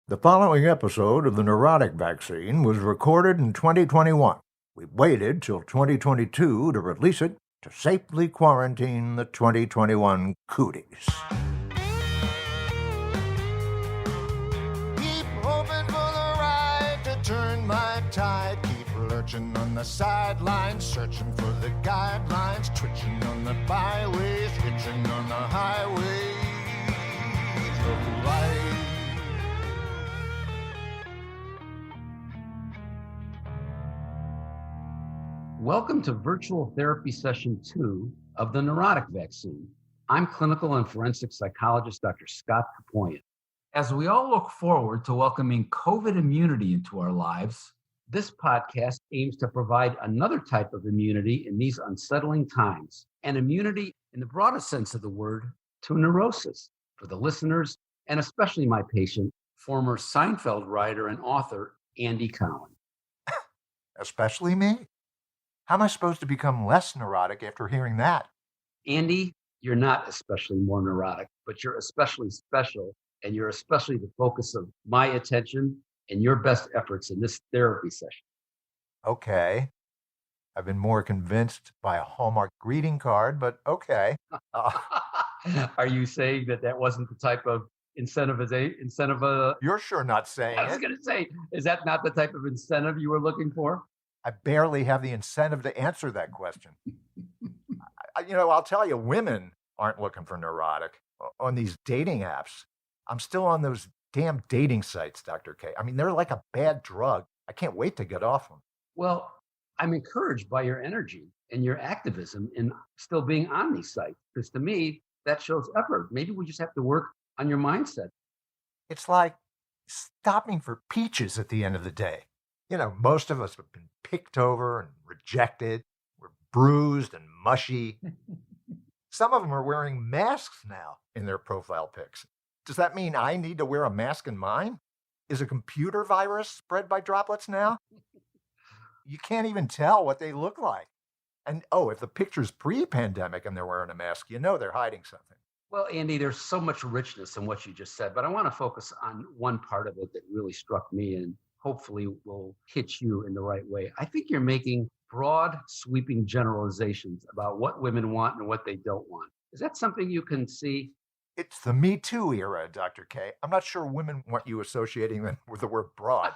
The following episode of the neurotic vaccine was recorded in 2021. We waited till 2022 to release it to safely quarantine the 2021 cooties. Keep hoping for the right to turn my tide. Keep lurching on the sidelines, searching for the guidelines, twitching on the byways, hitching on the highways of life. Welcome to virtual therapy session 2 of the neurotic vaccine. I'm clinical and forensic psychologist Dr. Scott Kopoian. As we all look forward to welcoming COVID immunity into our lives, this podcast aims to provide another type of immunity in these unsettling times, and immunity in the broadest sense of the word to neurosis for the listeners, and especially my patient, former Seinfeld writer and author Andy Cowan. Especially me? How am I supposed to become less neurotic after hearing that? Andy, you're not especially more neurotic, but you're especially special, and you're especially the focus of my attention and your best efforts in this therapy session. Okay. I've been more convinced by a Hallmark greeting card, but okay. Are you saying that wasn't the type of incentive? You're sure not saying I was it. going to say, is that not the type of incentive you were looking for? I barely have the incentive to answer that question. I'll tell you, women aren't looking for neurotic on these dating apps. I'm still on those damn dating sites, Dr. K. I mean, they're like a bad drug. I can't wait to get off them. Well, I'm encouraged by your energy and your activism in still being on these sites, because to me, that shows effort. Maybe we just have to work on your mindset. It's like stopping for peaches at the end of the day. Most of us have been picked over and rejected. We're bruised and mushy. Some of them are wearing masks now in their profile pics. Does that mean I need to wear a mask in mine? Is a computer virus spread by droplets now? You can't even tell what they look like. And if the picture's pre-pandemic and they're wearing a mask, they're hiding something. Well, Andy, there's so much richness in what you just said, but I want to focus on one part of it that really struck me and hopefully will hit you in the right way. I think you're making broad, sweeping generalizations about what women want and what they don't want. Is that something you can see? It's the Me Too era, Dr. K. I'm not sure women want you associating them with the word broad.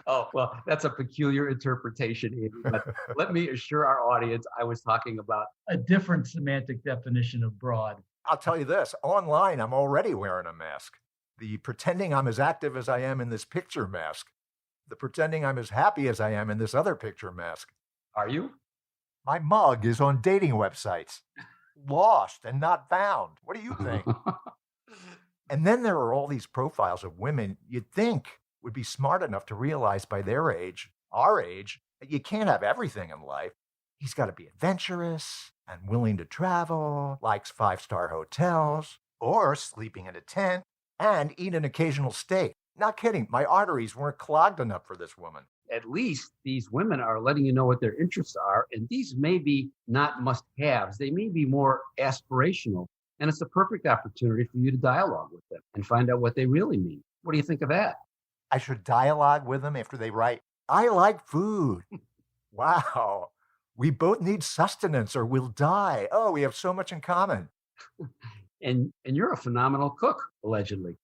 Oh, well, that's a peculiar interpretation, Andy, but let me assure our audience I was talking about a different semantic definition of broad. I'll tell you this, online, I'm already wearing a mask. The pretending I'm as active as I am in this picture mask. The pretending I'm as happy as I am in this other picture mask. Are you? My mug is on dating websites. Lost and not found. What do you think? And then there are all these profiles of women you'd think would be smart enough to realize by their age, our age, that you can't have everything in life. He's got to be adventurous and willing to travel, likes 5-star hotels, or sleeping in a tent, and eat an occasional steak. Not kidding. My arteries weren't clogged enough for this woman. At least these women are letting you know what their interests are, and these may be not must-haves. They may be more aspirational, and it's a perfect opportunity for you to dialogue with them and find out what they really mean. What do you think of that? I should dialogue with them after they write, I like food. Wow. We both need sustenance or we'll die. Oh, we have so much in common. And you're a phenomenal cook, allegedly.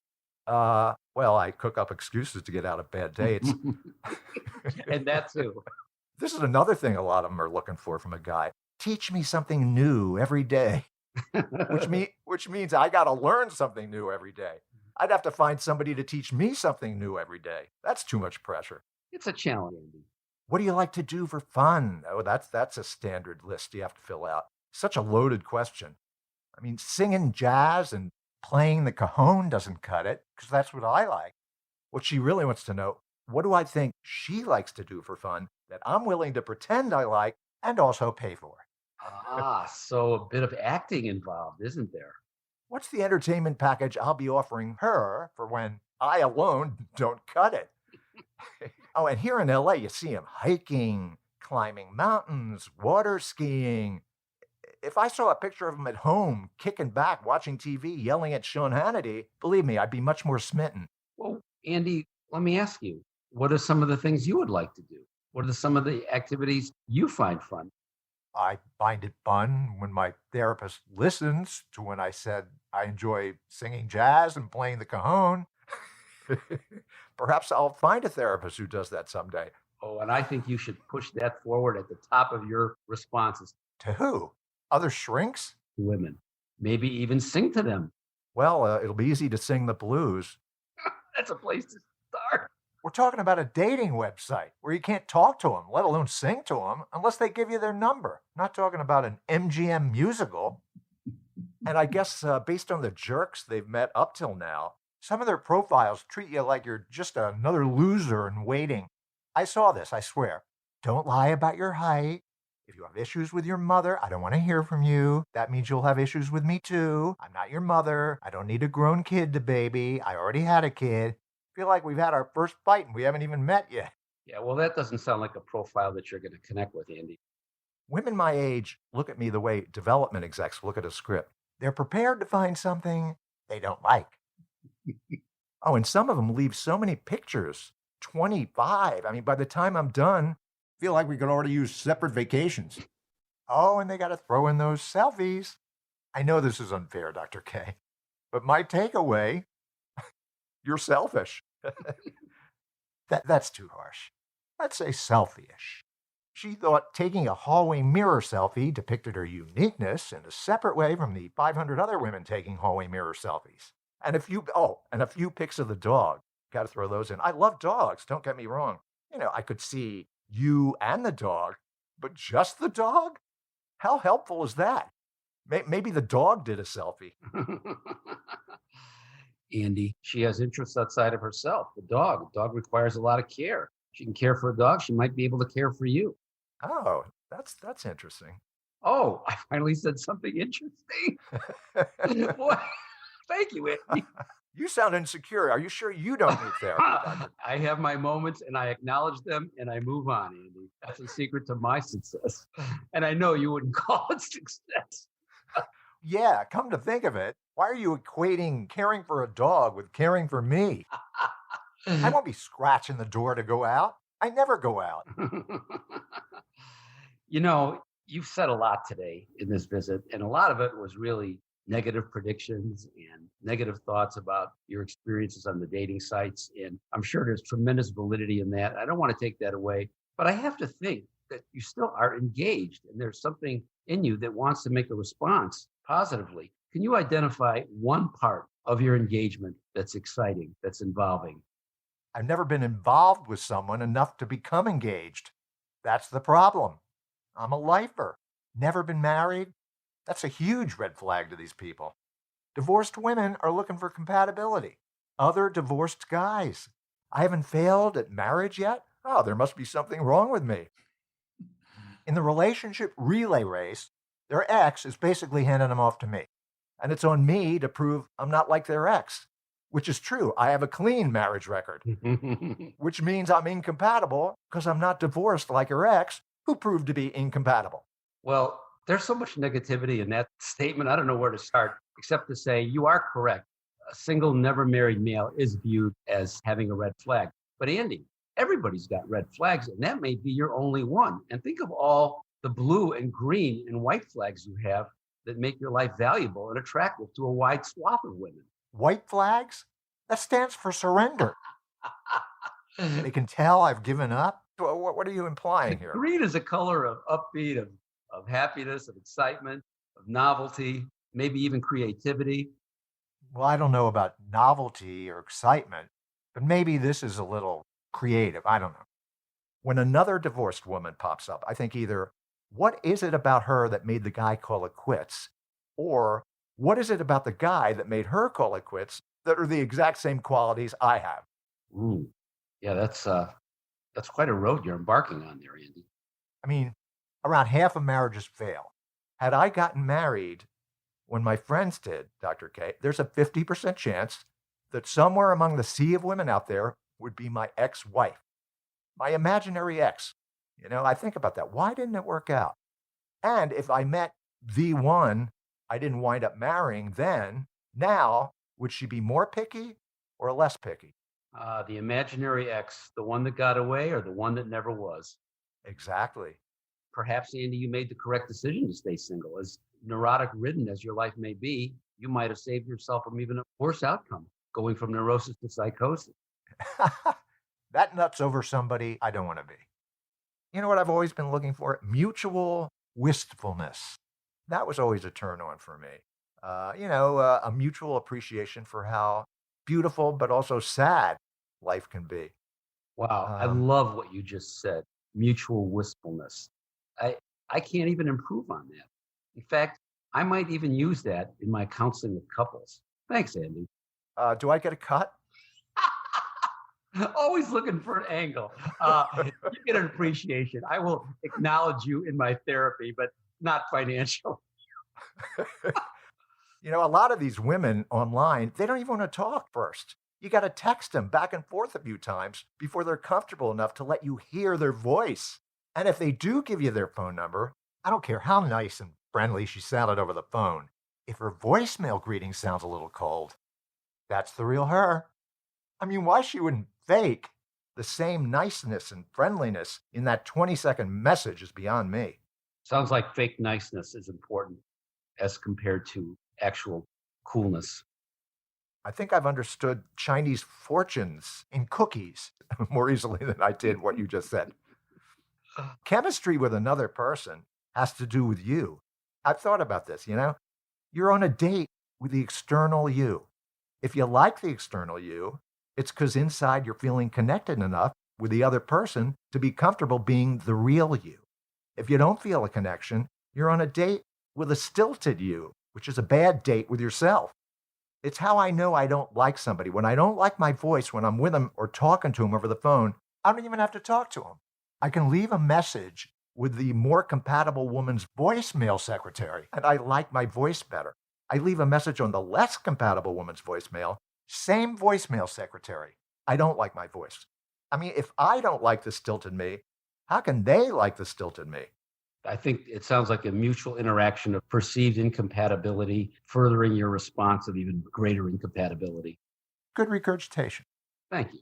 Well, I cook up excuses to get out of bad dates. And that too. This is another thing a lot of them are looking for from a guy. Teach me something new every day, which means I got to learn something new every day. I'd have to find somebody to teach me something new every day. That's too much pressure. It's a challenge, Andy. What do you like to do for fun? Oh, that's a standard list you have to fill out. Such a loaded question. I mean, singing jazz and playing the cajon doesn't cut it, because that's what I like. What she really wants to know, what do I think she likes to do for fun that I'm willing to pretend I like and also pay for? So a bit of acting involved, isn't there? What's the entertainment package I'll be offering her for when I alone don't cut it? Oh, and here in LA, you see him hiking, climbing mountains, water skiing. If I saw a picture of him at home, kicking back, watching TV, yelling at Sean Hannity, believe me, I'd be much more smitten. Andy, let me ask you, what are some of the things you would like to do? What are some of the activities you find fun? I find it fun when my therapist listens to when I said I enjoy singing jazz and playing the cajon. Perhaps I'll find a therapist who does that someday. Oh, and I think you should push that forward at the top of your responses To who? Other shrinks? to women. Maybe even sing to them. Well, it'll be easy to sing the blues. That's a place to start. We're talking about a dating website where you can't talk to them, let alone sing to them, unless they give you their number. I'm not talking about an MGM musical. And I guess based on the jerks they've met up till now, some of their profiles treat you like you're just another loser in waiting. I saw this, I swear. Don't lie about your height. If you have issues with your mother, I don't want to hear from you. That means you'll have issues with me too. I'm not your mother. I don't need a grown kid to baby. I already had a kid. Feel like we've had our first fight and we haven't even met yet. Yeah, well, that doesn't sound like a profile that you're going to connect with, Andy. Women my age look at me the way development execs look at a script. They're prepared to find something they don't like. Oh, and some of them leave so many pictures. 25. I mean, by the time I'm done, Feel like we could already use separate vacations. oh, and they got to throw in those selfies. I know this is unfair, Dr. K, but my takeaway, you're selfish. That's too harsh. Let's say selfish. She thought taking a hallway mirror selfie depicted her uniqueness in a separate way from the 500 other women taking hallway mirror selfies. And a few pics of the dog. Got to throw those in. I love dogs, don't get me wrong. I could see you and the dog, but just the dog? How helpful is that? Maybe the dog did a selfie. Andy, she has interests outside of herself. The dog. The dog requires a lot of care. She can care for a dog. She might be able to care for you. Oh, that's interesting. Oh, I finally said something interesting. Boy, thank you, Andy. You sound insecure. Are you sure you don't need therapy, Doctor? I have my moments and I acknowledge them and I move on, Andy. That's the secret to my success. And I know you wouldn't call it success. Yeah, come to think of it, why are you equating caring for a dog with caring for me? I won't be scratching the door to go out. I never go out. You've said a lot today in this visit, and a lot of it was really negative predictions and negative thoughts about your experiences on the dating sites. And I'm sure there's tremendous validity in that. I don't want to take that away, but I have to think that you still are engaged and there's something in you that wants to make a response positively. Can you identify one part of your engagement that's exciting, that's involving? I've never been involved with someone enough to become engaged. That's the problem. I'm a lifer. Never been married. That's a huge red flag to these people. Divorced women are looking for compatibility. Other divorced guys. I haven't failed at marriage yet? Oh, there must be something wrong with me. In the relationship relay race, their ex is basically handing them off to me. And it's on me to prove I'm not like their ex, which is true. I have a clean marriage record, which means I'm incompatible because I'm not divorced like her ex, who proved to be incompatible. Well, there's so much negativity in that statement. I don't know where to start, except to say you are correct. A single, never married male is viewed as having a red flag. But Andy, everybody's got red flags, and that may be your only one. And think of all the blue and green and white flags you have that make your life valuable and attractive to a wide swath of women. White flags? That stands for surrender. They can tell I've given up. What are you implying here? Green is a color of upbeat, of happiness, of excitement, of novelty, maybe even creativity. Well, I don't know about novelty or excitement, but maybe this is a little creative. I don't know. When another divorced woman pops up, I think either, what is it about her that made the guy call it quits? Or what is it about the guy that made her call it quits that are the exact same qualities I have? Ooh, yeah, that's quite a road you're embarking on there, Andy. I mean, around half of marriages fail. Had I gotten married when my friends did, Dr. K, there's a 50% chance that somewhere among the sea of women out there would be my ex-wife, my imaginary ex. I think about that. Why didn't it work out? And if I met the one I didn't wind up marrying then, now, would she be more picky or less picky? The imaginary ex, the one that got away or the one that never was. Exactly. Perhaps, Andy, you made the correct decision to stay single. As neurotic ridden as your life may be, you might have saved yourself from even a worse outcome, going from neurosis to psychosis. That nuts over somebody I don't want to be. You know what I've always been looking for? Mutual wistfulness. That was always a turn on for me. A mutual appreciation for how beautiful but also sad life can be. Wow, I Um, love what you just said. Mutual wistfulness. I I can't even improve on that. In fact, I might even use that in my counseling with couples. Thanks, Andy. do I get a cut? Always looking for an angle. You get an appreciation. I will acknowledge you in my therapy, but not financial. A lot of these women online, they don't even want to talk first. You got to text them back and forth a few times before they're comfortable enough to let you hear their voice. And if they do give you their phone number, I don't care how nice and friendly she sounded over the phone. If her voicemail greeting sounds a little cold, that's the real her. I mean, why she wouldn't fake the same niceness and friendliness in that 20-second message is beyond me. Sounds like fake niceness is important as compared to actual coolness. I think I've understood Chinese fortunes in cookies more easily than I did what you just said. Chemistry with another person has to do with you. I've thought about this, You're on a date with the external you. If you like the external you, it's because inside you're feeling connected enough with the other person to be comfortable being the real you. If you don't feel a connection, you're on a date with a stilted you, which is a bad date with yourself. It's how I know I don't like somebody. When I don't like my voice when I'm with them or talking to them over the phone, I don't even have to talk to them. I can leave a message with the more compatible woman's voicemail secretary, and I like my voice better. I leave a message on the less compatible woman's voicemail, same voicemail secretary. I don't like my voice. I mean, if I don't like the stilted me, how can they like the stilted me? I think it sounds like a mutual interaction of perceived incompatibility, furthering your response of even greater incompatibility. Good regurgitation. Thank you.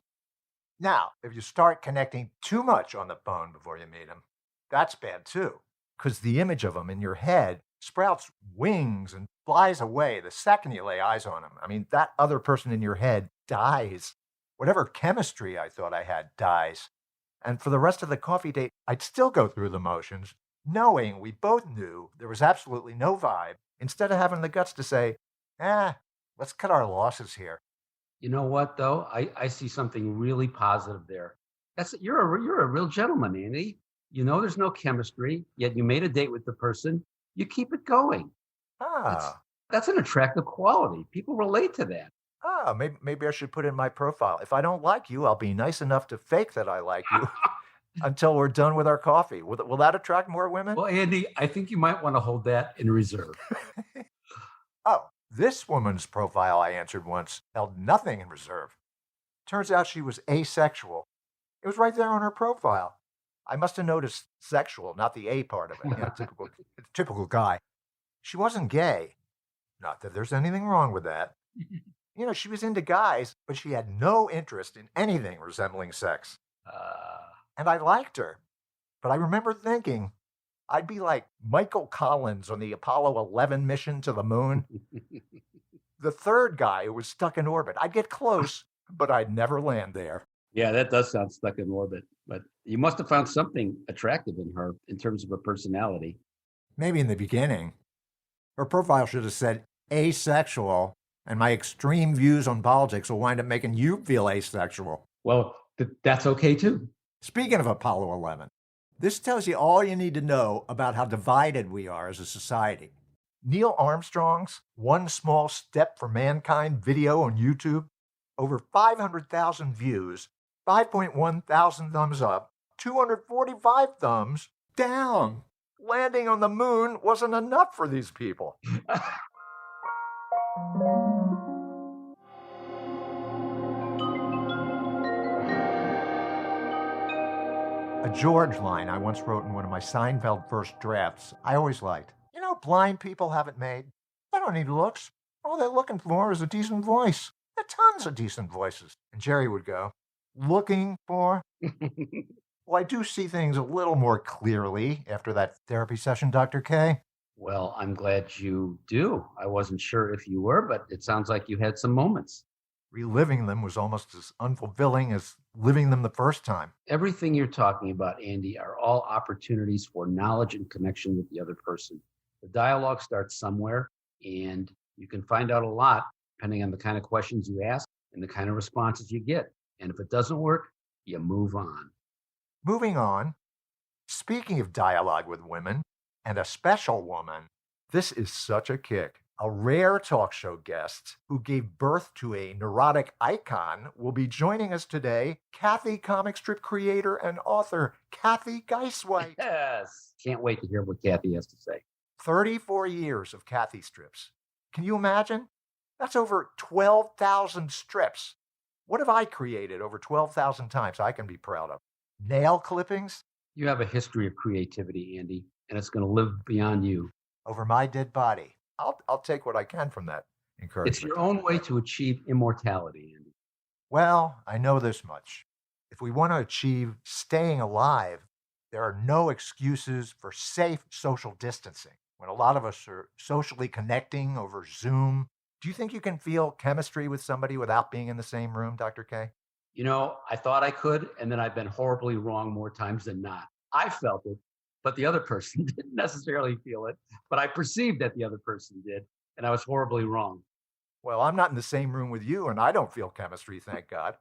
Now, if you start connecting too much on the phone before you meet them, that's bad too, because the image of them in your head sprouts wings and flies away the second you lay eyes on them. I mean, that other person in your head dies. Whatever chemistry I thought I had dies. And for the rest of the coffee date, I'd still go through the motions, knowing we both knew there was absolutely no vibe, instead of having the guts to say, let's cut our losses here. You know what, though? I see something really positive there. You're a real gentleman, Andy. You know there's no chemistry, yet you made a date with the person. You keep it going. That's an attractive quality. People relate to that. Maybe I should put in my profile. If I don't like you, I'll be nice enough to fake that I like you until we're done with our coffee. Will that attract more women? Well, Andy, I think you might want to hold that in reserve. Oh, this woman's profile I answered once held nothing in reserve. Turns out she was asexual. It was right there on her profile. I must have noticed sexual, not the A part of it. Typical guy. She wasn't gay. Not that there's anything wrong with that. She was into guys, but she had no interest in anything resembling sex. And I liked her. But I remember thinking, I'd be like Michael Collins on the Apollo 11 mission to the moon. The third guy who was stuck in orbit. I'd get close, but I'd never land there. Yeah, that does sound stuck in orbit. But you must have found something attractive in her in terms of her personality. Maybe in the beginning. Her profile should have said asexual, and my extreme views on politics will wind up making you feel asexual. Well, that's okay too. Speaking of Apollo 11, this tells you all you need to know about how divided we are as a society. Neil Armstrong's One Small Step for Mankind video on YouTube, over 500,000 views, 5.1 thousand thumbs up, 245 thumbs down. Landing on the moon wasn't enough for these people. A George line I once wrote in one of my Seinfeld first drafts, I always liked. Blind people have it made. They don't need looks. All they're looking for is a decent voice. Tons of decent voices. And Jerry would go, looking for? Well, I do see things a little more clearly after that therapy session, Dr. K. Well, I'm glad you do. I wasn't sure if you were, but it sounds like you had some moments. Reliving them was almost as unfulfilling as living them the first time. Everything you're talking about, Andy, are all opportunities for knowledge and connection with the other person. The dialogue starts somewhere, and you can find out a lot depending on the kind of questions you ask and the kind of responses you get. And if it doesn't work, you move on. Moving on, speaking of dialogue with women, and a special woman, this is such a kick. A rare talk show guest who gave birth to a neurotic icon will be joining us today, Cathy comic strip creator and author Cathy Guisewite. Yes. Can't wait to hear what Cathy has to say. 34 years of Cathy strips. Can you imagine? That's over 12,000 strips. What have I created over 12,000 times I can be proud of? Nail clippings? You have a history of creativity, Andy, and it's going to live beyond you. Over my dead body. I'll take what I can from that encouragement. It's your own way to achieve immortality, Andy. Well, I know this much. If we want to achieve staying alive, there are no excuses for safe social distancing. When a lot of us are socially connecting over Zoom, do you think you can feel chemistry with somebody without being in the same room, Dr. K? You know, I thought I could, and then I've been horribly wrong more times than not. I felt it, but the other person didn't necessarily feel it, but I perceived that the other person did, and I was horribly wrong. Well, I'm not in the same room with you, and I don't feel chemistry, thank God.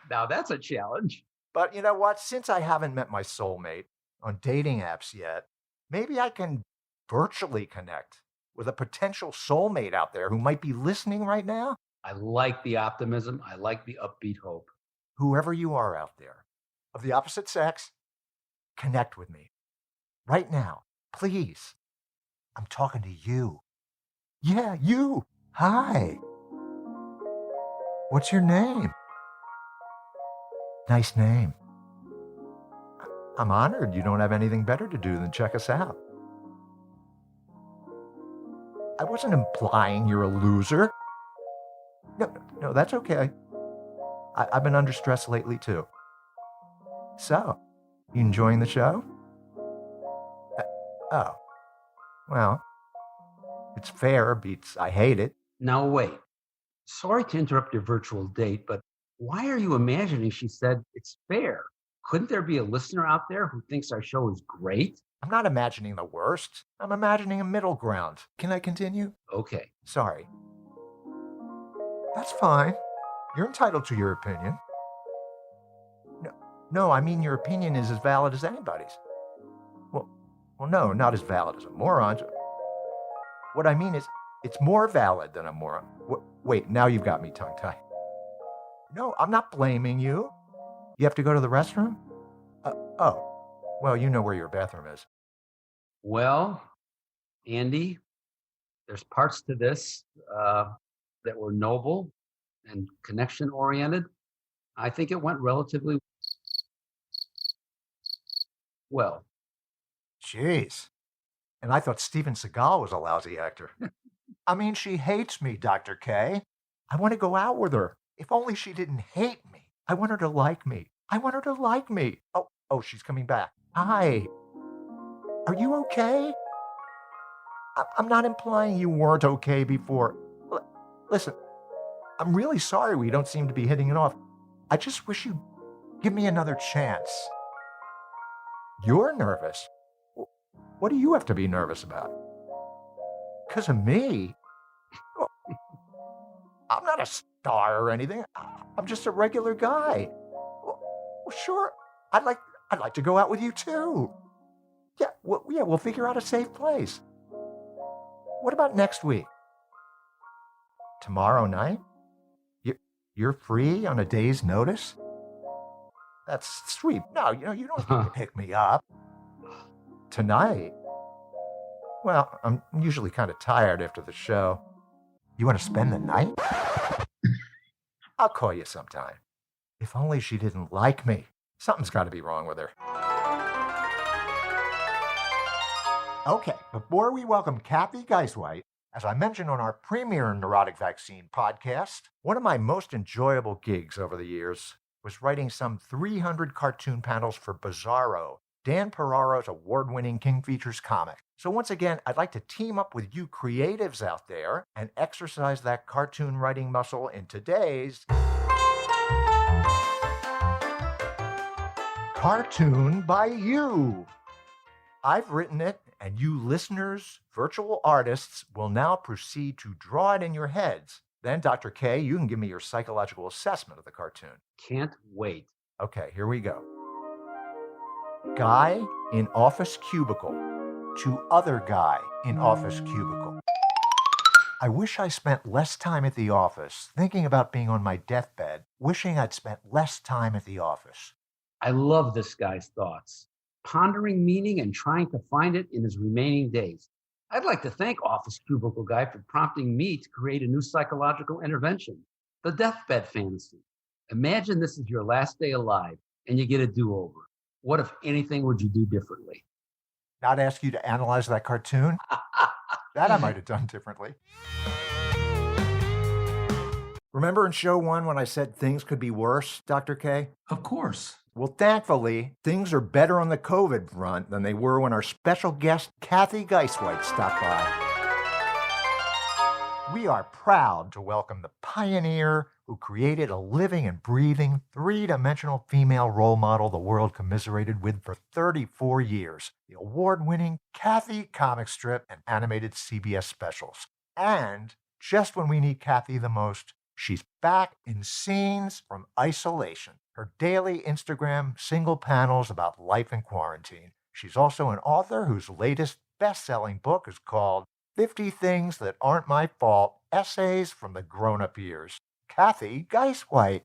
Now that's a challenge. But you know what? Since I haven't met my soulmate on dating apps yet, maybe I can virtually connect with a potential soulmate out there who might be listening right now. I like the optimism. I like the upbeat hope. Whoever you are out there, of the opposite sex, connect with me. Right now, please. I'm talking to you. Yeah, you. Hi. What's your name? Nice name. I'm honored you don't have anything better to do than check us out. I wasn't implying you're a loser. No, that's okay. I've been under stress lately, too. So, you enjoying the show? Oh, well, it's fair beats I hate it. Now, wait. Sorry to interrupt your virtual date, but why are you imagining she said it's fair? Couldn't there be a listener out there who thinks our show is great? I'm not imagining the worst. I'm imagining a middle ground. Can I continue? Okay. Sorry. That's fine. You're entitled to your opinion. No, I mean your opinion is as valid as anybody's. Well, no, not as valid as a moron's. What I mean is, it's more valid than a moron. Wait, now you've got me tongue-tied. No, I'm not blaming you. You have to go to the restroom? Oh, well, you know where your bathroom is. Well, Andy, there's parts to this that were noble and connection-oriented. I think it went relatively well. Jeez. And I thought Steven Seagal was a lousy actor. I mean, she hates me, Dr. K. I want to go out with her. If only she didn't hate me. I want her to like me. I want her to like me. Oh, she's coming back. Hi. Are you okay? I'm not implying you weren't okay before. Listen, I'm really sorry we don't seem to be hitting it off. I just wish you'd give me another chance. You're nervous? What do you have to be nervous about? Because of me? Well, I'm not a star or anything. I'm just a regular guy. Well, sure, I'd like to go out with you too. Yeah, we'll figure out a safe place. What about next week? Tomorrow night? You're free on a day's notice? That's sweet. No, you don't need to pick me up. Tonight? Well, I'm usually kind of tired after the show. You want to spend the night? I'll call you sometime. If only she didn't like me. Something's got to be wrong with her. Okay, before we welcome Cathy Guisewite, As I mentioned on our premier neurotic vaccine podcast, one of my most enjoyable gigs over the years was writing some 300 cartoon panels for Bizarro, Dan Pararo's award-winning King Features comic. So once again, I'd like to team up with you creatives out there and exercise that cartoon writing muscle in today's Cartoon by You. I've written it, and you listeners, virtual artists, will now proceed to draw it in your heads. Then, Dr. K, you can give me your psychological assessment of the cartoon. Can't wait. Okay, here we go. Guy in office cubicle to other guy in office cubicle. I wish I spent less time at the office, thinking about being on my deathbed, wishing I'd spent less time at the office. I love this guy's thoughts, pondering meaning and trying to find it in his remaining days. I'd like to thank Office Cubicle Guy for prompting me to create a new psychological intervention, the deathbed fantasy. Imagine this is your last day alive and you get a do-over. What, if anything, would you do differently? Not ask you to analyze that cartoon? That I might have done differently. Remember in show 1 when I said things could be worse, Dr. K? Of course. Well, thankfully, things are better on the COVID front than they were when our special guest, Cathy Guisewite, stopped by. We are proud to welcome the pioneer who created a living and breathing, three-dimensional female role model the world commiserated with for 34 years, the award-winning Cathy comic strip and animated CBS specials. And just when we need Cathy the most, she's back in Scenes from Isolation, her daily Instagram single panels about life in quarantine. She's also an author whose latest best-selling book is called 50 Things That Aren't My Fault, Essays from the Grown-Up Years. Cathy Guisewite.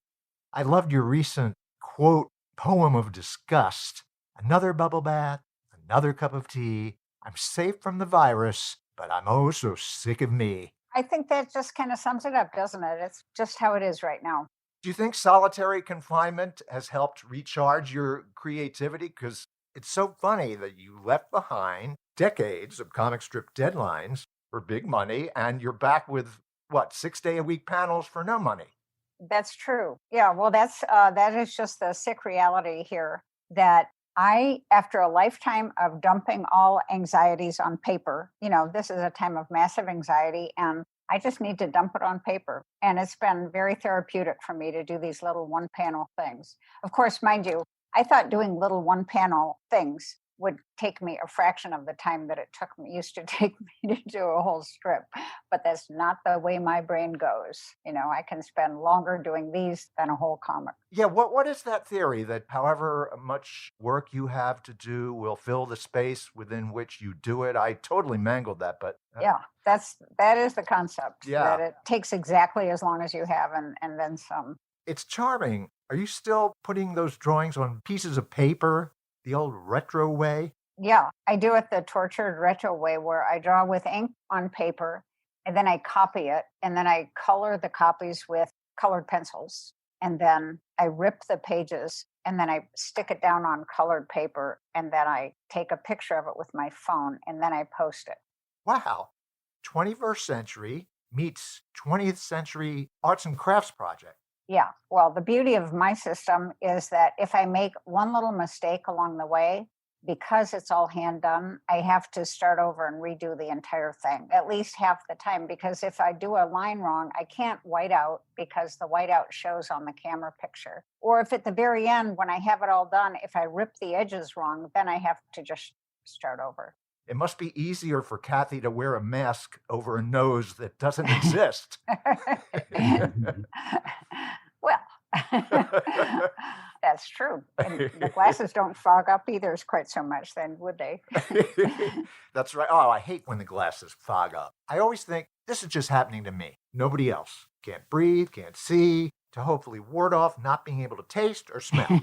I loved your recent, quote, poem of disgust. Another bubble bath, another cup of tea. I'm safe from the virus, but I'm oh so sick of me. I think that just kind of sums it up, doesn't it? It's just how it is right now. Do you think solitary confinement has helped recharge your creativity? Because it's so funny that you left behind decades of comic strip deadlines for big money, and you're back with, what, 6-day-a-week panels for no money? That's true. Yeah, well, that is just the sick reality here, that I, after a lifetime of dumping all anxieties on paper, this is a time of massive anxiety, and I just need to dump it on paper. And it's been very therapeutic for me to do these little one-panel things. Of course, mind you, I thought doing little one-panel things would take me a fraction of the time that it used to take me to do a whole strip. But that's not the way my brain goes. I can spend longer doing these than a whole comic. Yeah, what is that theory that however much work you have to do will fill the space within which you do it? I totally mangled that, but... Yeah, that is the concept. Yeah. That it takes exactly as long as you have and then some. It's charming. Are you still putting those drawings on pieces of paper, the old retro way? Yeah, I do it the tortured retro way, where I draw with ink on paper and then I copy it, and then I color the copies with colored pencils, and then I rip the pages, and then I stick it down on colored paper, and then I take a picture of it with my phone, and then I post it. Wow. 21st century meets 20th century arts and crafts project. Yeah, well, the beauty of my system is that if I make one little mistake along the way, because it's all hand done, I have to start over and redo the entire thing, at least half the time. Because if I do a line wrong, I can't white out because the whiteout shows on the camera picture. Or if at the very end, when I have it all done, if I rip the edges wrong, then I have to just start over. It must be easier for Cathy to wear a mask over a nose that doesn't exist. Well, that's true. And the glasses don't fog up either quite so much then, would they? That's right. Oh, I hate when the glasses fog up. I always think this is just happening to me. Nobody else. Can't breathe, can't see, to hopefully ward off not being able to taste or smell.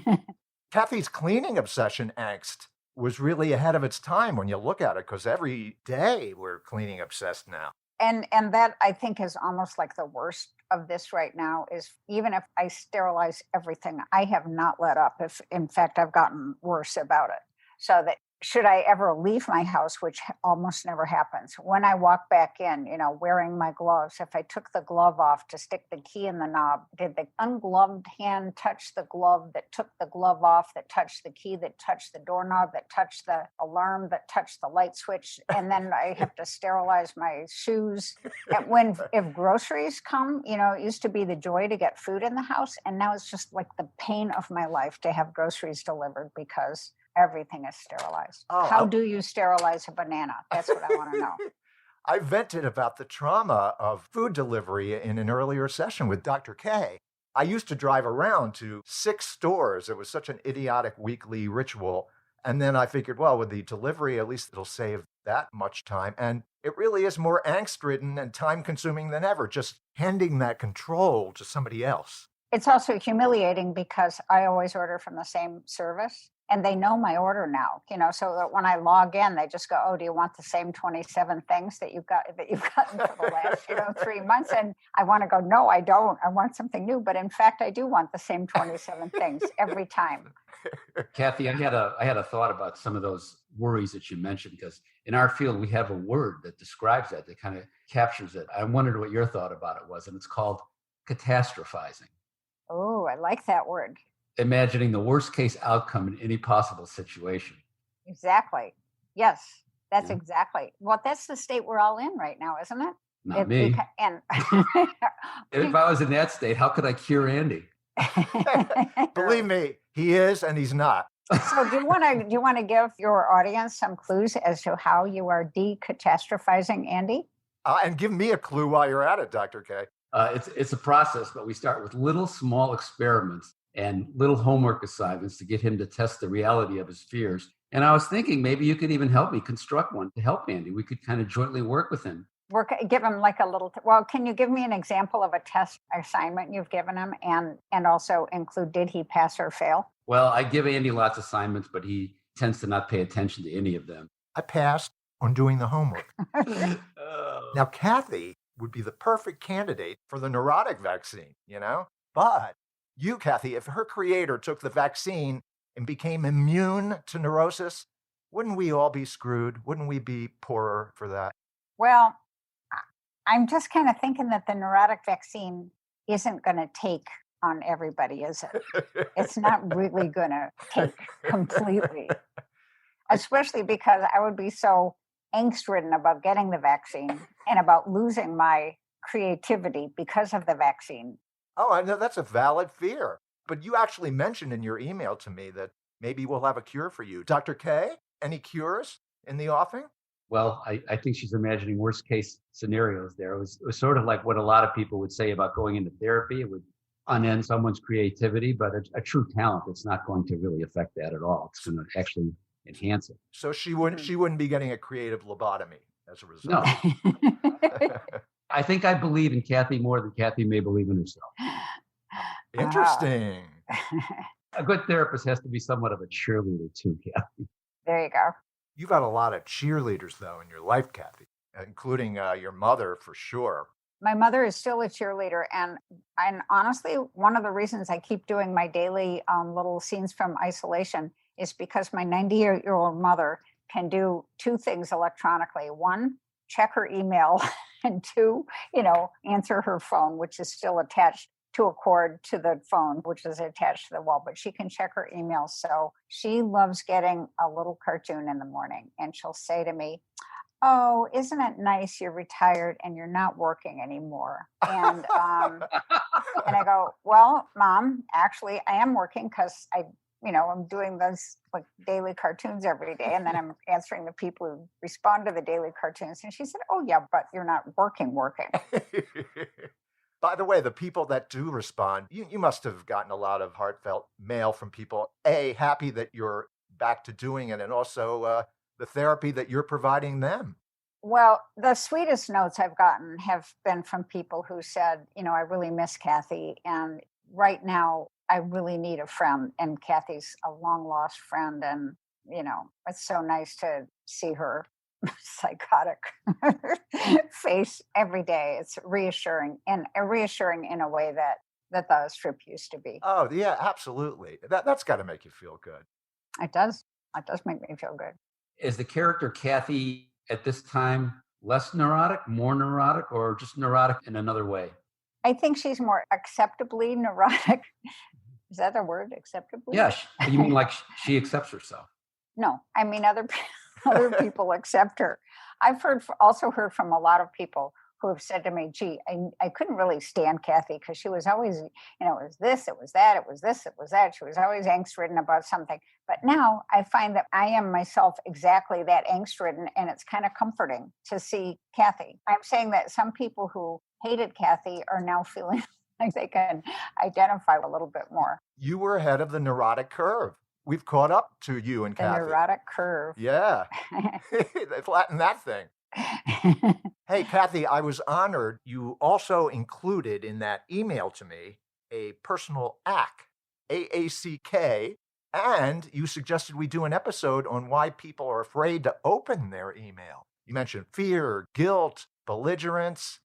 Cathy's cleaning obsession angst was really ahead of its time when you look at it, because every day we're cleaning obsessed now. And that, I think, is almost like the worst of this right now, is even if I sterilize everything, I have not let up. If in fact I've gotten worse about it. So that should I ever leave my house, which almost never happens, when I walk back in, wearing my gloves, if I took the glove off to stick the key in the knob, did the ungloved hand touch the glove that took the glove off, that touched the key, that touched the doorknob, that touched the alarm, that touched the light switch? And then I have to sterilize my shoes. And if groceries come, it used to be the joy to get food in the house. And now it's just like the pain of my life to have groceries delivered because everything is sterilized. How do you sterilize a banana? That's what I want to know. I vented about the trauma of food delivery in an earlier session with Dr. K. I used to drive around to 6 stores. It was such an idiotic weekly ritual. And then I figured, well, with the delivery, at least it'll save that much time. And it really is more angst-ridden and time-consuming than ever, just handing that control to somebody else. It's also humiliating because I always order from the same service. And they know my order now, so that when I log in, they just go, "Oh, do you want the same 27 things that you've gotten for the last, 3 months?" And I want to go, "No, I don't. I want something new." But in fact, I do want the same 27 things every time. Kathy, I had a thought about some of those worries that you mentioned, because in our field, we have a word that describes that kind of captures it. I wondered what your thought about it was, and it's called catastrophizing. Oh, I like that word. Imagining the worst case outcome in any possible situation. Exactly. Yes, that's exactly. Well, that's the state we're all in right now, isn't it? Not me. And if I was in that state, how could I cure Andy? Believe me, he is and he's not. So do you want to give your audience some clues as to how you are decatastrophizing Andy? And give me a clue while you're at it, Dr. K. It's a process, but we start with little small experiments and little homework assignments to get him to test the reality of his fears. And I was thinking maybe you could even help me construct one to help Andy. We could kind of jointly work with him. Give him like a little, can you give me an example of a test assignment you've given him and also include, did he pass or fail? Well, I give Andy lots of assignments, but he tends to not pay attention to any of them. I passed on doing the homework. Now, Kathy would be the perfect candidate for the neurotic vaccine, But you, Kathy, if her creator took the vaccine and became immune to neurosis, wouldn't we all be screwed? Wouldn't we be poorer for that? Well, I'm just kind of thinking that the neurotic vaccine isn't going to take on everybody, is it? It's not really going to take completely, especially because I would be so angst-ridden about getting the vaccine and about losing my creativity because of the vaccine. Oh, I know that's a valid fear. But you actually mentioned in your email to me that maybe we'll have a cure for you. Dr. K, any cures in the offing? Well, I think she's imagining worst case scenarios there. It was sort of like what a lot of people would say about going into therapy. It would unend someone's creativity, but a true talent, it's not going to really affect that at all. It's going to actually enhance it. So she wouldn't be getting a creative lobotomy as a result. No. I think I believe in Kathy more than Kathy may believe in herself. Interesting. A good therapist has to be somewhat of a cheerleader too, Kathy. There you go. You've got a lot of cheerleaders, though, in your life, Kathy, including your mother, for sure. My mother is still a cheerleader. And honestly, one of the reasons I keep doing my daily little scenes from isolation is because my 98-year-old mother can do 2 things electronically. 1, check her email, and 2, answer her phone, which is still attached to a cord to the phone, which is attached to the wall, but she can check her email. So she loves getting a little cartoon in the morning, and she'll say to me, "Oh, isn't it nice you're retired and you're not working anymore?" And and I go, "Well, Mom, actually I am working because I'm doing those like daily cartoons every day, and then I'm answering the people who respond to the daily cartoons." And she said, "Oh yeah, but you're not working." By the way, the people that do respond, you must have gotten a lot of heartfelt mail from people, A, happy that you're back to doing it, and also the therapy that you're providing them. Well, the sweetest notes I've gotten have been from people who said, "I really miss Kathy, and right now I really need a friend, and Kathy's a long lost friend, and it's so nice to see her psychotic face every day. It's reassuring, and reassuring in a way that the strip used to be." Oh, yeah, absolutely. That's got to make you feel good. It does. It does make me feel good. Is the character Cathy at this time less neurotic, more neurotic, or just neurotic in another way? I think she's more acceptably neurotic. Is that a word, acceptably? Yeah, you mean like she accepts herself? No, I mean other people accept her. I've also heard from a lot of people who have said to me, "Gee, I couldn't really stand Cathy because she was always, it was this, it was that, it was this, it was that. She was always angst-ridden about something." But now I find that I am myself exactly that angst-ridden, and it's kind of comforting to see Cathy. I'm saying that some people who hated Cathy are now feeling like they can identify a little bit more. You were ahead of the neurotic curve. We've caught up to you and The Cathy. neurotic curve. Yeah. They flattened that thing. Hey, Cathy, I was honored. You also included in that email to me a personal ACK, AACK, and you suggested we do an episode on why people are afraid to open their email. You mentioned fear, guilt, belligerence.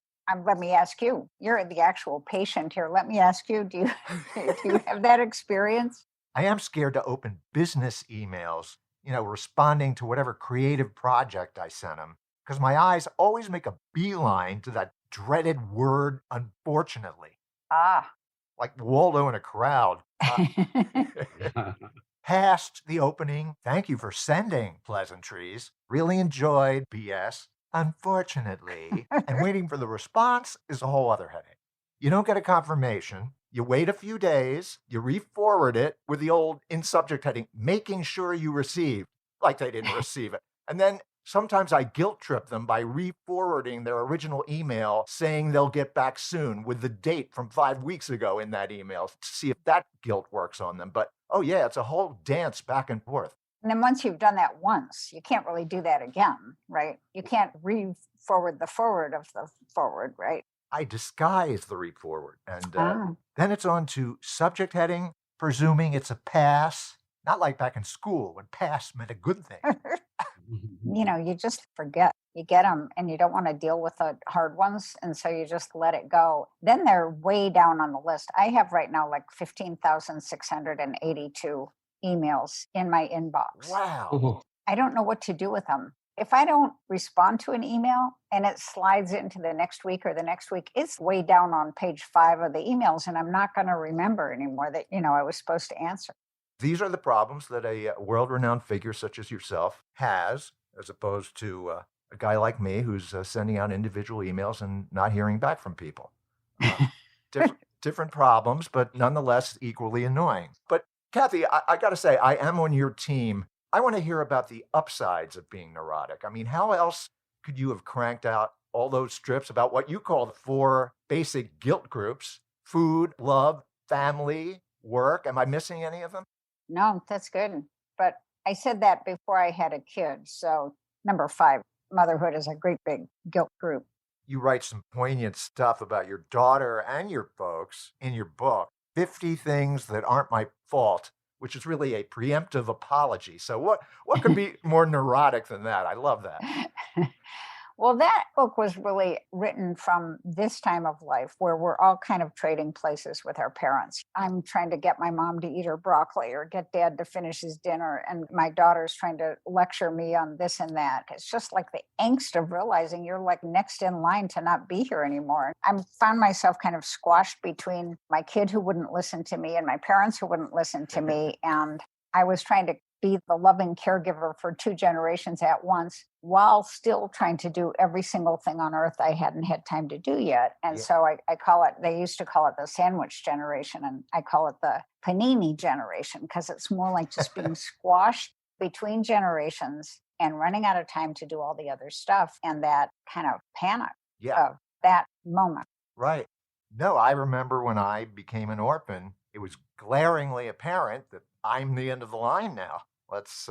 Let me ask you, you're the actual patient here. Let me ask you, do you have that experience? I am scared to open business emails, responding to whatever creative project I sent them, because my eyes always make a beeline to that dreaded word, unfortunately. Ah. Like Waldo in a crowd. Past the opening, thank you for sending pleasantries. Really enjoyed BS. Unfortunately, and waiting for the response is a whole other headache. You don't get a confirmation. You wait a few days, you re-forward it with the old in subject heading, making sure you received, like they didn't receive it. And then sometimes I guilt trip them by re-forwarding their original email saying they'll get back soon with the date from 5 weeks ago in that email to see if that guilt works on them. But, oh yeah, it's a whole dance back and forth. And then once you've done that once, you can't really do that again, right? You can't re-forward the forward of the forward, right? I disguise the re-forward. And then it's on to subject heading, presuming it's a pass. Not like back in school when pass meant a good thing. You just forget. You get them and you don't want to deal with the hard ones. And so you just let it go. Then they're way down on the list. I have right now like 15,682 emails in my inbox. Wow. I don't know what to do with them. If I don't respond to an email and it slides into the next week or the next week, it's way down on page 5 of the emails, and I'm not going to remember anymore that, I was supposed to answer. These are the problems that a world-renowned figure such as yourself has, as opposed to a guy like me who's sending out individual emails and not hearing back from people. Different problems, but nonetheless equally annoying. But Cathy, I got to say, I am on your team. I want to hear about the upsides of being neurotic. I mean, how else could you have cranked out all those strips about what you call the 4 basic guilt groups: food, love, family, work? Am I missing any of them? No, that's good. But I said that before I had a kid. So number 5, motherhood is a great big guilt group. You write some poignant stuff about your daughter and your folks in your book, 50 Things That Aren't My Fault, which is really a preemptive apology. So what could be more neurotic than that? I love that. Well, that book was really written from this time of life where we're all kind of trading places with our parents. I'm trying to get my mom to eat her broccoli or get dad to finish his dinner, and my daughter's trying to lecture me on this and that. It's just like the angst of realizing you're like next in line to not be here anymore. I found myself kind of squashed between my kid who wouldn't listen to me and my parents who wouldn't listen to me, and I was trying to be the loving caregiver for 2 generations at once while still trying to do every single thing on earth I hadn't had time to do yet. And so I call it, they used to call it the sandwich generation, and I call it the panini generation because it's more like just being squashed between generations and running out of time to do all the other stuff, and that kind of panic of that moment. Right. No, I remember when I became an orphan, it was glaringly apparent that I'm the end of the line now. Let's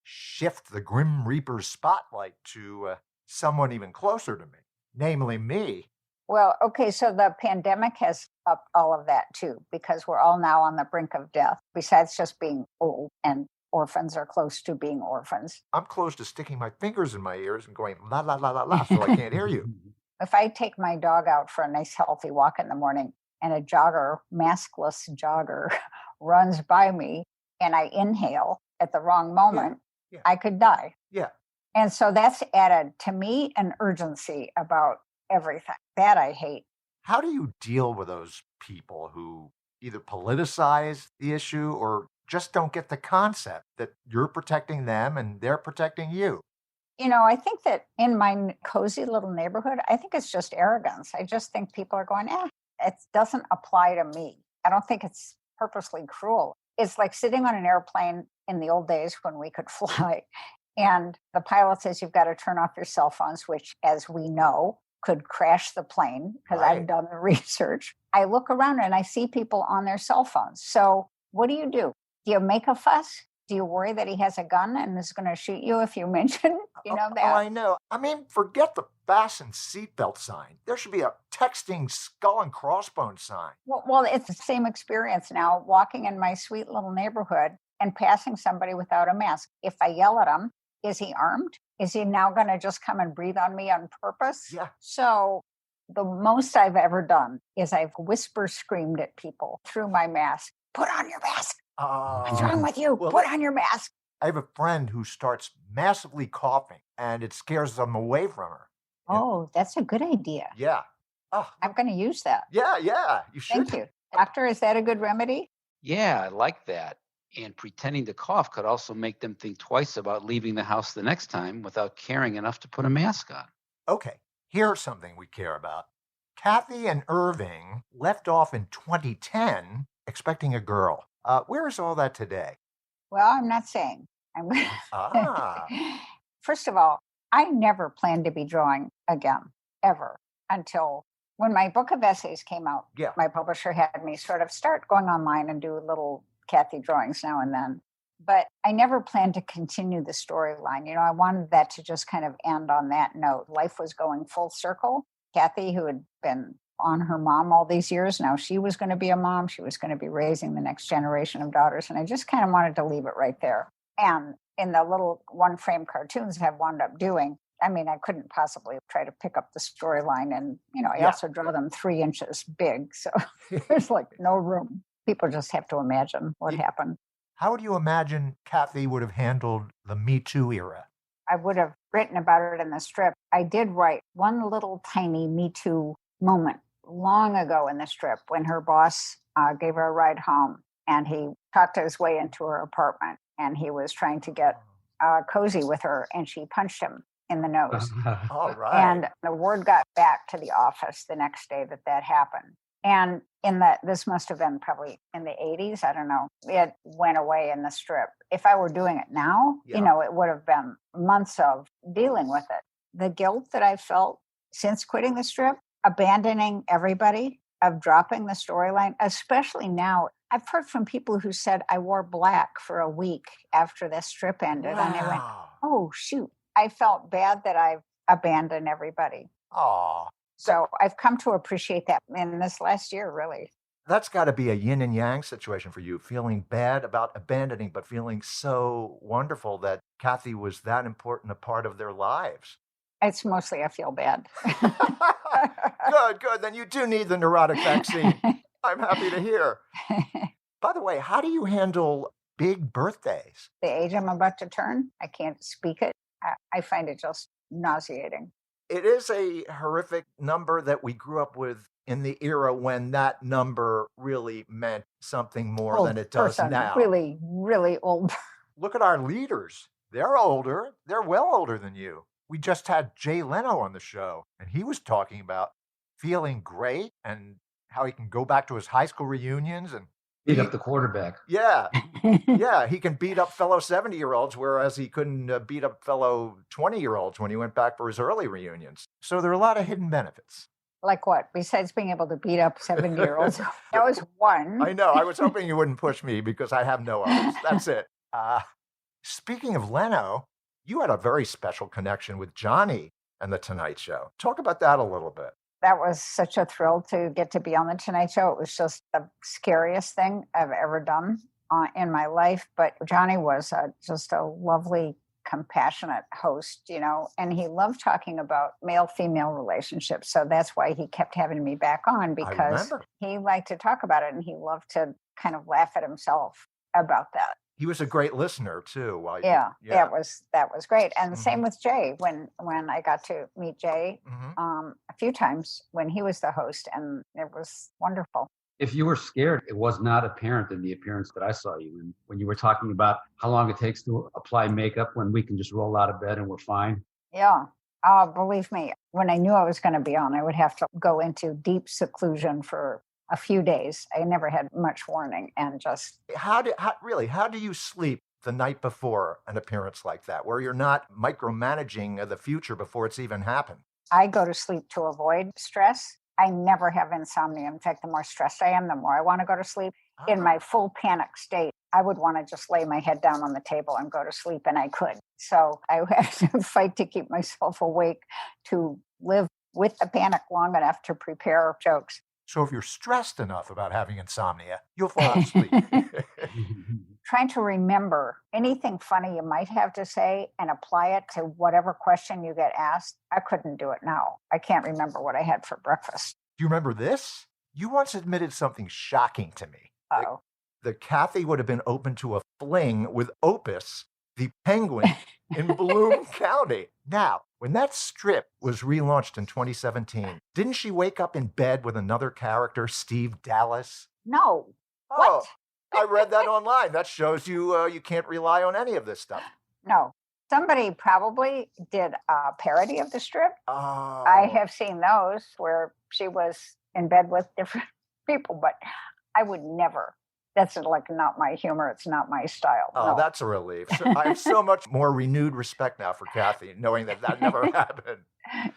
shift the Grim Reaper's spotlight to someone even closer to me, namely me. Well, okay, so the pandemic has upped all of that too, because we're all now on the brink of death, besides just being old, and orphans are close to being orphans. I'm close to sticking my fingers in my ears and going la, la, la, la, la, so I can't hear you. If I take my dog out for a nice healthy walk in the morning and a maskless jogger runs by me and I inhale at the wrong moment, I could die. Yeah. And so that's added to me an urgency about everything that I hate. How do you deal with those people who either politicize the issue or just don't get the concept that you're protecting them and they're protecting you? I think that in my cozy little neighborhood, I think it's just arrogance. I just think people are going, it doesn't apply to me. I don't think it's purposely cruel. It's like sitting on an airplane in the old days when we could fly. And the pilot says you've got to turn off your cell phones, which, as we know, could crash the plane because I've done the research. I look around and I see people on their cell phones. So what do? Do you make a fuss? Do you worry that he has a gun and is going to shoot you if you mention, that? Oh, I know. I mean, forget the fasten seatbelt sign. There should be a texting skull and crossbones sign. Well, it's the same experience now, walking in my sweet little neighborhood and passing somebody without a mask. If I yell at him, is he armed? Is he now going to just come and breathe on me on purpose? Yeah. So the most I've ever done is I've whisper screamed at people through my mask, put on your mask. What's wrong with you? Well, put on your mask. I have a friend who starts massively coughing and it scares them away from her. Oh, that's a good idea. Yeah. Oh, I'm going to use that. yeah. You should. Thank you. Doctor, is that a good remedy? Yeah, I like that. And pretending to cough could also make them think twice about leaving the house the next time without caring enough to put a mask on. Okay, here's something we care about. Cathy and Irving left off in 2010 expecting a girl. Where is all that today? Well, I'm not saying. First of all, I never planned to be drawing again, ever, until when my book of essays came out. Yeah. My publisher had me sort of start going online and do little Cathy drawings now and then. But I never planned to continue the storyline. I wanted that to just kind of end on that note. Life was going full circle. Cathy, who had been on her mom all these years, now she was going to be a mom. She was going to be raising the next generation of daughters. And I just kind of wanted to leave it right there. And in the little one-frame cartoons I've wound up doing, I mean, I couldn't possibly try to pick up the storyline. And, I also draw them 3 inches big. So there's like no room. People just have to imagine what happened. How would you imagine Cathy would have handled the Me Too era? I would have written about it in the strip. I did write one little tiny Me Too moment long ago in the strip when her boss gave her a ride home and he talked his way into her apartment and he was trying to get cozy with her and she punched him in the nose. All right. And the word got back to the office the next day that happened. And this must have been probably in the 80s. I don't know. It went away in the strip. If I were doing it now, it would have been months of dealing with it. The guilt that I felt since quitting the strip, abandoning everybody, of dropping the storyline, especially now. I've heard from people who said I wore black for a week after the strip ended. Wow. And I went, oh, shoot. I felt bad that I've abandoned everybody. Aw. So I've come to appreciate that in this last year, really. That's got to be a yin and yang situation for you, feeling bad about abandoning, but feeling so wonderful that Cathy was that important a part of their lives. It's mostly I feel bad. Good. Then you do need the neurotic vaccine. I'm happy to hear. By the way, how do you handle big birthdays? The age I'm about to turn, I can't speak it. I find it just nauseating. It is a horrific number that we grew up with in the era when that number really meant something more than it does now. Really, really old. Look at our leaders. They're older. They're well older than you. We just had Jay Leno on the show, and he was talking about feeling great and how he can go back to his high school reunions and beat up the quarterback. Yeah. He can beat up fellow 70-year-olds, whereas he couldn't beat up fellow 20-year-olds when he went back for his early reunions. So there are a lot of hidden benefits. Like what? Besides being able to beat up 70-year-olds? That was one. I know. I was hoping you wouldn't push me because I have no others. That's it. Speaking of Leno, you had a very special connection with Johnny and The Tonight Show. Talk about that a little bit. That was such a thrill to get to be on The Tonight Show. It was just the scariest thing I've ever done in my life. But Johnny was just a lovely, compassionate host, and he loved talking about male-female relationships. So that's why he kept having me back on, because he liked to talk about it and he loved to kind of laugh at himself about that. He was a great listener too. Yeah, that was great. And the same with Jay. When I got to meet Jay a few times when he was the host, and it was wonderful. If you were scared, it was not apparent in the appearance that I saw you in when you were talking about how long it takes to apply makeup when we can just roll out of bed and we're fine. Yeah. Believe me, when I knew I was going to be on, I would have to go into deep seclusion for a few days. I never had much warning, and just how do you sleep the night before an appearance like that, where you're not micromanaging the future before it's even happened? I go to sleep to avoid stress. I never have insomnia. In fact, the more stressed I am, the more I want to go to sleep. In my full panic state, I would want to just lay my head down on the table and go to sleep, and I could. So I have to fight to keep myself awake to live with the panic long enough to prepare jokes. So if you're stressed enough about having insomnia, you'll fall asleep. Trying to remember anything funny you might have to say and apply it to whatever question you get asked. I couldn't do it now. I can't remember what I had for breakfast. Do you remember this? You once admitted something shocking to me. Uh-oh. That Cathy would have been open to a fling with Opus, the penguin in Bloom County. Now, when that strip was relaunched in 2017, didn't she wake up in bed with another character, Steve Dallas? No. Oh, What? I read that online. That shows you you can't rely on any of this stuff. No. Somebody probably did a parody of the strip. Oh. I have seen those where she was in bed with different people, but I would never. That's like not my humor. It's not my style. Oh, no. That's a relief. So I have so much more renewed respect now for Cathy, knowing that never happened.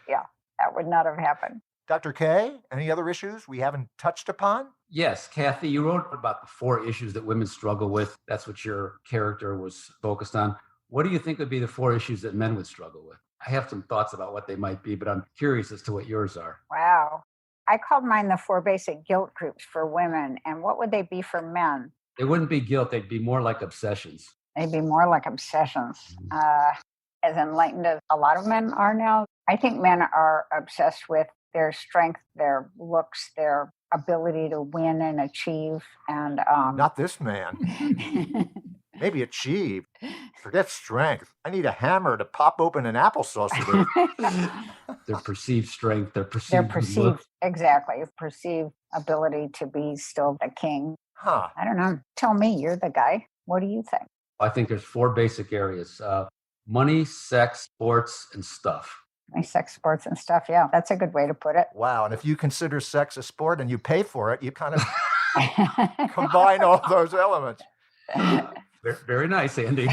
Yeah, that would not have happened. Dr. K, any other issues we haven't touched upon? Yes, Cathy, you wrote about the 4 issues that women struggle with. That's what your character was focused on. What do you think would be the 4 issues that men would struggle with? I have some thoughts about what they might be, but I'm curious as to what yours are. Wow. I called mine the 4 basic guilt groups for women. And what would they be for men? They wouldn't be guilt. They'd be more like obsessions. They'd be more like obsessions. As enlightened as a lot of men are now, I think men are obsessed with their strength, their looks, their ability to win and achieve. And Not this man. Maybe achieve. Forget strength. I need a hammer to pop open an applesauce with. Their perceived strength, their perceived look. Exactly, perceived ability to be still the king. Huh. I don't know. Tell me, you're the guy. What do you think? I think there's 4 basic areas. Money, sex, sports, and stuff. Sex, sports, and stuff. Yeah, that's a good way to put it. Wow. And if you consider sex a sport and you pay for it, you kind of combine all those elements. Very nice, Andy.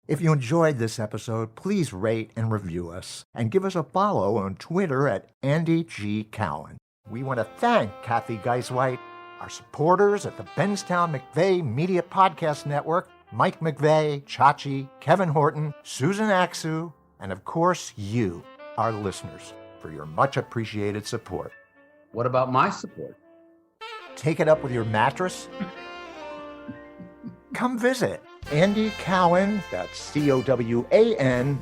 If you enjoyed this episode, please rate and review us and give us a follow on Twitter at Andy G. Cowan. We want to thank Cathy Guisewite, our supporters at the Benstown McVeigh Media Podcast Network, Mike McVeigh, Chachi, Kevin Horton, Susan Aksu, and of course you, our listeners, for your much appreciated support. What about my support? Take it up with your mattress. Come visit AndyCowan, that's COWAN.net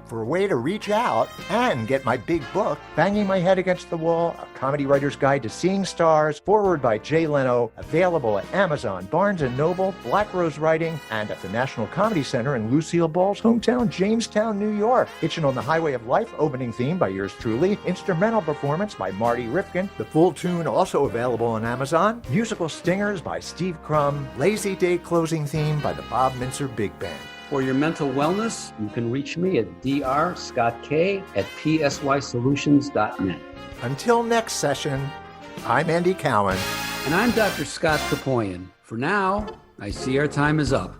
for a way to reach out and get my big book, Banging My Head Against the Wall, A Comedy Writer's Guide to Seeing Stars, forward by Jay Leno, available at Amazon, Barnes & Noble, Black Rose Writing, and at the National Comedy Center in Lucille Ball's hometown, Jamestown, New York. Hitchin' on the Highway of Life, opening theme by yours truly, instrumental performance by Marty Rifkin, the full tune also available on Amazon, musical stingers by Steve Crum, Lazy Day closing theme by the Bob Mincer Big Band. For your mental wellness, you can reach me at drscottk@psysolutions.net. Until next session, I'm Andy Cowan. And I'm Dr. Scott Kopoian. For now, I see our time is up.